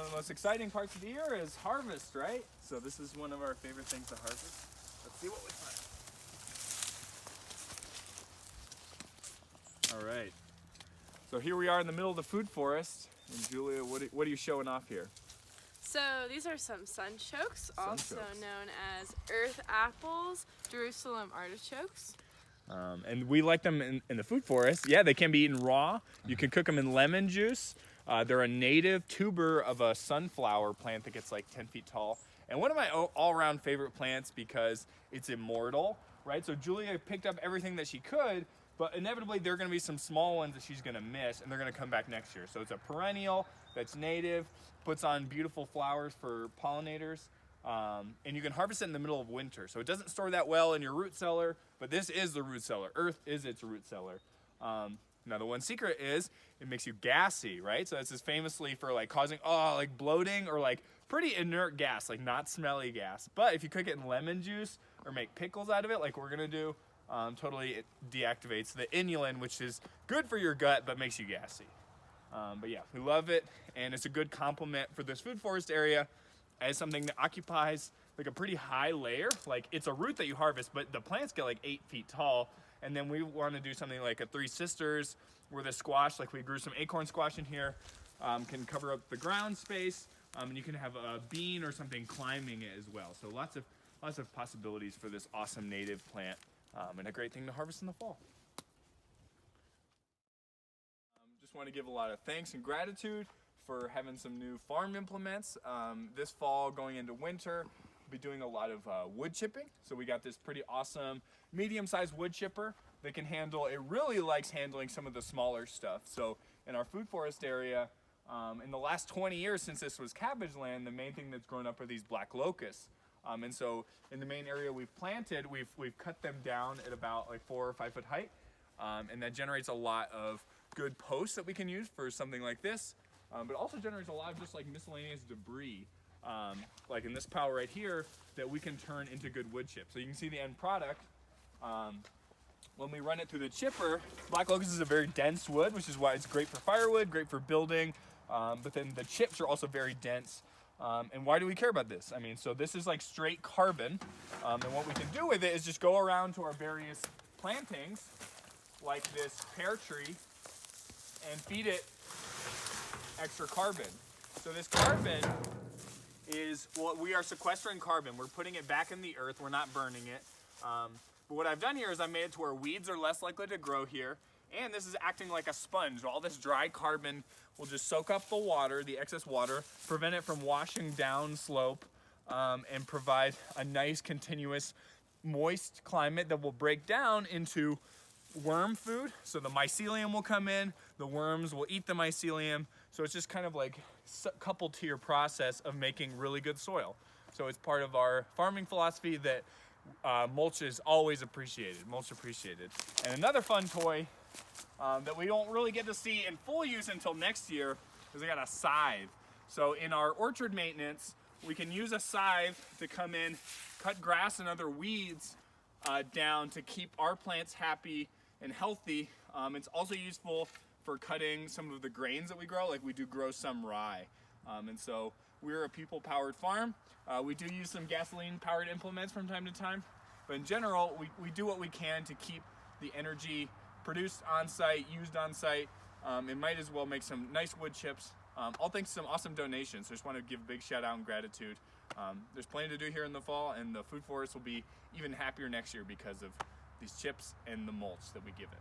one of the most exciting parts of the year is harvest, right? So this is one of our favorite things to harvest. Let's see what we find. All right. So here we are in the middle of the food forest. And Julia, what are you showing off here? So these are some sunchokes, also Sunchokes. known as earth apples, Jerusalem artichokes. And we like them in the food forest. Yeah, they can be eaten raw. You can cook them in lemon juice. They're a native tuber of a sunflower plant that gets like 10 feet tall. And one of my all-around favorite plants because it's immortal, right? So Julia picked up everything that she could, but inevitably there are gonna be some small ones that she's gonna miss and they're gonna come back next year. So it's a perennial that's native, puts on beautiful flowers for pollinators. And you can harvest it in the middle of winter. So it doesn't store that well in your root cellar, but this is the root cellar. Earth is its root cellar. Now the one secret is it makes you gassy, right? So this is famously for like causing like bloating or like pretty inert gas, like not smelly gas. But if you cook it in lemon juice or make pickles out of it, like we're gonna do, totally it deactivates the inulin, which is good for your gut but makes you gassy. But yeah, we love it, and it's a good complement for this food forest area as something that occupies like a pretty high layer. Like it's a root that you harvest, but the plants get like 8 feet tall. And then we want to do something like a Three Sisters where the squash, like we grew some acorn squash in here, can cover up the ground space, and you can have a bean or something climbing it as well. So lots of possibilities for this awesome native plant, and a great thing to harvest in the fall. Just want to give a lot of thanks and gratitude for having some new farm implements. This fall going into winter, we'll be doing a lot of wood chipping. So we got this pretty awesome medium-sized wood chipper that can handle, it really likes handling some of the smaller stuff. So in our food forest area, in the last 20 years since this was cabbage land, the main thing that's grown up are these black locusts. And so in the main area we've planted, we've cut them down at about like 4 or 5 foot height. And that generates a lot of good posts that we can use for something like this. But also generates a lot of just like miscellaneous debris, like in this pile right here, that we can turn into good wood chips. So you can see the end product. When we run it through the chipper, black locust is a very dense wood, which is why it's great for firewood, great for building, but then the chips are also very dense. And why do we care about this? I mean, so this is like straight carbon, and what we can do with it is just go around to our various plantings, like this pear tree, and feed it extra carbon. So this carbon is, well, we are sequestering carbon. We're putting it back in the earth. We're not burning it. But what I've done here is I made it to where weeds are less likely to grow here. And this is acting like a sponge. All this dry carbon will just soak up the water, the excess water, prevent it from washing down slope, and provide a nice continuous moist climate that will break down into worm food. So the mycelium will come in, the worms will eat the mycelium. So it's just kind of like coupled to your process of making really good soil. So it's part of our farming philosophy that mulch is always appreciated, mulch appreciated. And another fun toy that we don't really get to see in full use until next year is I got a scythe. So in our orchard maintenance, we can use a scythe to come in, cut grass and other weeds down to keep our plants happy and healthy. It's also useful for cutting some of the grains that we grow, like we do grow some rye. And so we're a people-powered farm. We do use some gasoline-powered implements from time to time, but in general, we do what we can to keep the energy produced on-site, used on-site, and might as well make some nice wood chips, all thanks to some awesome donations. So I just want to give a big shout out and gratitude. There's plenty to do here in the fall, and the food forest will be even happier next year because of these chips and the mulch that we give it.